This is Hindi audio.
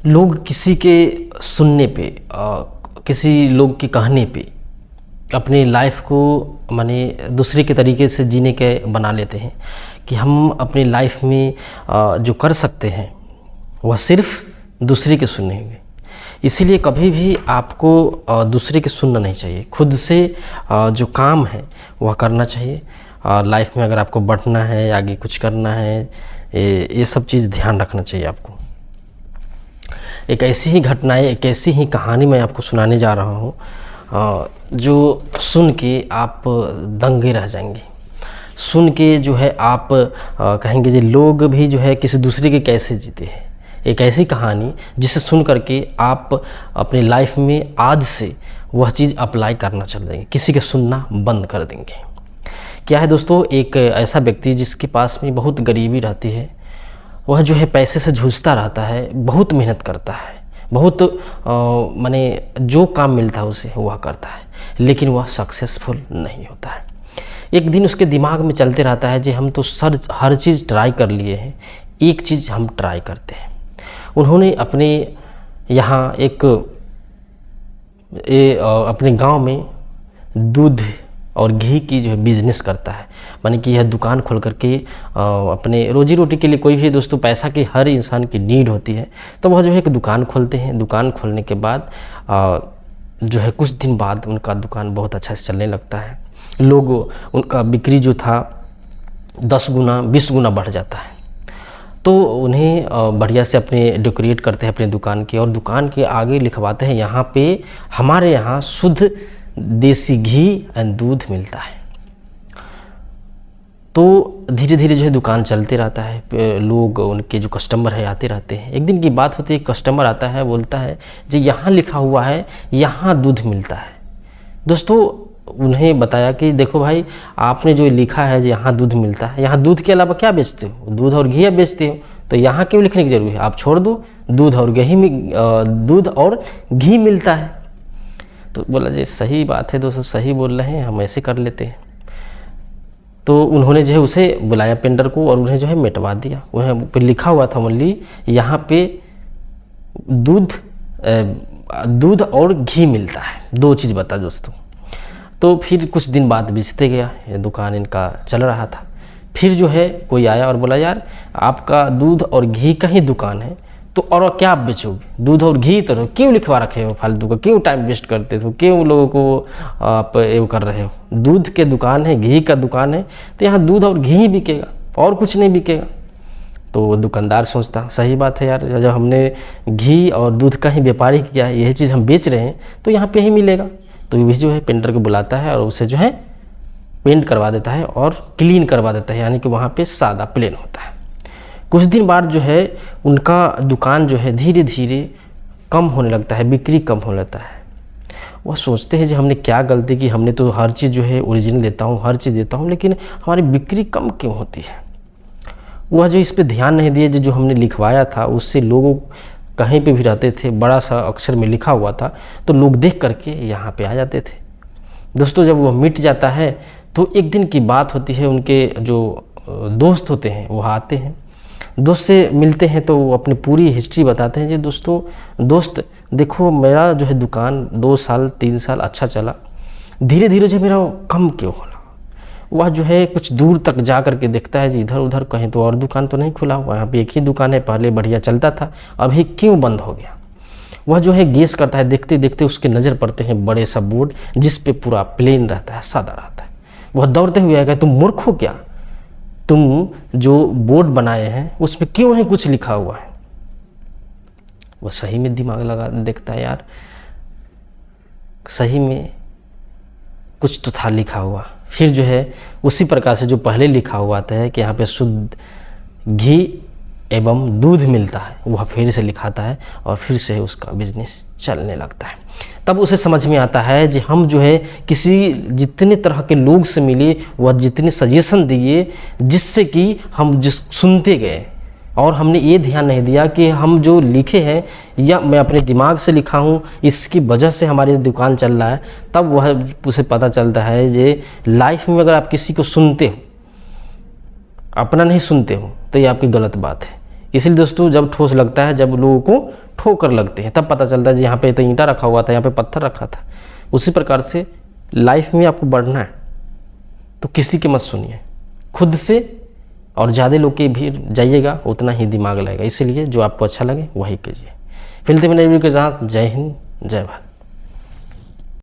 लोग किसी के सुनने पे किसी लोग के कहने पे अपनी लाइफ को माने दूसरे के तरीके से जीने के बना लेते हैं कि हम अपनी लाइफ में जो कर सकते हैं वह सिर्फ दूसरे के सुनने होंगे। इसीलिए कभी भी आपको दूसरे के सुनना नहीं चाहिए, खुद से जो काम है वह करना चाहिए। लाइफ में अगर आपको बढ़ना है, आगे कुछ करना है, ये सब चीज़ ध्यान रखना चाहिए आपको। एक ऐसी ही घटनाएं, एक ऐसी ही कहानी मैं आपको सुनाने जा रहा हूँ जो सुन के आप दंगे रह जाएंगे। सुन के जो है आप कहेंगे जी लोग भी जो है किसी दूसरे के कैसे जीते हैं। एक ऐसी कहानी जिसे सुन करके आप अपनी लाइफ में आज से वह चीज़ अप्लाई करना चल देंगे, किसी के सुनना बंद कर देंगे। क्या है दोस्तों, एक ऐसा व्यक्ति जिसके पास में बहुत गरीबी रहती है, वह जो है पैसे से जूझता रहता है, बहुत मेहनत करता है, बहुत माने जो काम मिलता है उसे वह करता है, लेकिन वह सक्सेसफुल नहीं होता है। एक दिन उसके दिमाग में चलते रहता है जी हम तो हर चीज़ ट्राई कर लिए हैं, एक चीज़ हम ट्राई करते हैं। उन्होंने अपने यहाँ अपने गांव में दूध और घी की जो है बिजनेस करता है, माने कि यह दुकान खोल करके अपने रोजी रोटी के लिए, कोई भी दोस्तों पैसा की हर इंसान की नीड होती है, तो वह जो है एक दुकान खोलते हैं। दुकान खोलने के बाद जो है कुछ दिन बाद उनका दुकान बहुत अच्छा से चलने लगता है। लोग उनका बिक्री जो था 10 गुना 20 गुना बढ़ जाता है। तो उन्हें बढ़िया से अपने डेकोरेट करते हैं अपने दुकान के, और दुकान के आगे लिखवाते हैं यहाँ पे हमारे यहाँ शुद्ध देसी घी एंड दूध मिलता है। तो धीरे धीरे जो है दुकान चलते रहता है, लोग उनके जो कस्टमर है आते रहते हैं। एक दिन की बात होती है, कस्टमर आता है, बोलता है जी यहाँ लिखा हुआ है यहाँ दूध मिलता है। दोस्तों उन्हें बताया कि देखो भाई, आपने जो लिखा है जी यहाँ दूध मिलता है, यहाँ दूध के अलावा क्या बेचते हो? दूध और घी बेचते हो, तो यहाँ क्यों लिखने की जरूरत है? आप छोड़ दो, दूध और घी मिलता है। तो बोला जी सही बात है दोस्तों, सही बोल रहे हैं, हम ऐसे कर लेते हैं। तो उन्होंने जो है उसे बुलाया पेंडर को, और उन्हें जो है मिटवा दिया। वह पे लिखा हुआ था ओनली यहाँ पे दूध और घी मिलता है, 2 चीज़ बता दोस्तों। तो फिर कुछ दिन बाद बेचते गया, ये दुकान इनका चल रहा था। फिर जो है कोई आया और बोला यार आपका दूध और घी का ही दुकान है, तो और क्या आप बेचोगे? दूध और घी तो क्यों लिखवा रखे हो फालतू का, क्यों टाइम वेस्ट करते हो, क्यों लोगों को आप ये कर रहे हो? दूध के दुकान है, घी का दुकान है, तो यहाँ दूध और घी ही बिकेगा और कुछ नहीं बिकेगा। तो दुकानदार सोचता सही बात है यार, जब हमने घी और दूध का ही व्यापारी किया है, यही चीज़ हम बेच रहे हैं, तो यहाँ पे ही मिलेगा। तो भी जो है पेंटर को बुलाता है और उसे जो है पेंट करवा देता है और क्लीन करवा देता है, यानी कि वहाँ पे सादा प्लेन होता है। कुछ दिन बाद जो है उनका दुकान जो है धीरे धीरे कम होने लगता है, बिक्री कम होने लगता है। वह सोचते हैं जी हमने क्या गलती की, हमने तो हर चीज़ जो है ओरिजिनल देता हूँ, हर चीज़ देता हूँ, लेकिन हमारी बिक्री कम क्यों होती है? वह जो इस पर ध्यान नहीं दिए, जो हमने लिखवाया था उससे लोग कहीं पे भी रहते थे, बड़ा सा अक्षर में लिखा हुआ था, तो लोग देख करके यहाँ पे आ जाते थे। दोस्तों जब वह मिट जाता है तो एक दिन की बात होती है, उनके जो दोस्त होते हैं वह आते हैं, दोस्त से मिलते हैं, तो वो अपनी पूरी हिस्ट्री बताते हैं। जी दोस्त देखो मेरा जो है दुकान 2 साल 3 साल अच्छा चला, धीरे धीरे जो मेरा कम क्यों होला? वह जो है कुछ दूर तक जा करके देखता है जी इधर उधर कहीं तो और दुकान तो नहीं खुला हुआ, यहाँ पे एक ही दुकान है, पहले बढ़िया चलता था, अभी क्यों बंद हो गया? वह जो है गेस करता है, देखते देखते उसके नज़र पड़ते हैं बड़े सा बोर्ड जिस पे पूरा प्लेन रहता है, सादा रहता है। वह दौड़ते हुए आएगा, तुम मूर्ख हो क्या? तुम जो बोर्ड बनाए हैं उसमें क्यों है कुछ लिखा हुआ है? वह सही में दिमाग लगा देखता है, यार सही में कुछ तो था लिखा हुआ। फिर जो है उसी प्रकार से जो पहले लिखा हुआ था कि यहाँ पे शुद्ध घी एवं दूध मिलता है, वह फिर से लिखाता है और फिर से उसका बिजनेस चलने लगता है। तब उसे समझ में आता है कि हम जो है किसी जितने तरह के लोग से मिले, वह जितने सजेशन दिए, जिससे कि हम जिस सुनते गए, और हमने ये ध्यान नहीं दिया कि हम जो लिखे हैं या मैं अपने दिमाग से लिखा हूँ, इसकी वजह से हमारी दुकान चल रहा है। तब वह उसे पता चलता है कि लाइफ में अगर आप किसी को सुनते हो, अपना नहीं सुनते हो, तो ये आपकी गलत बात है। इसलिए दोस्तों जब ठोस लगता है, जब लोगों को ठोकर लगते हैं, तब पता चलता है जी यहाँ पे तो ईंटा रखा हुआ था, यहाँ पे पत्थर रखा था। उसी प्रकार से लाइफ में आपको बढ़ना है तो किसी की मत सुनिए, खुद से और ज़्यादा लोग के भी जाइएगा, उतना ही दिमाग लगेगा। इसलिए जो आपको अच्छा लगे वही कीजिए। फिर मिलते हैं नई वीडियो के साथ। जय हिंद, जय भारत।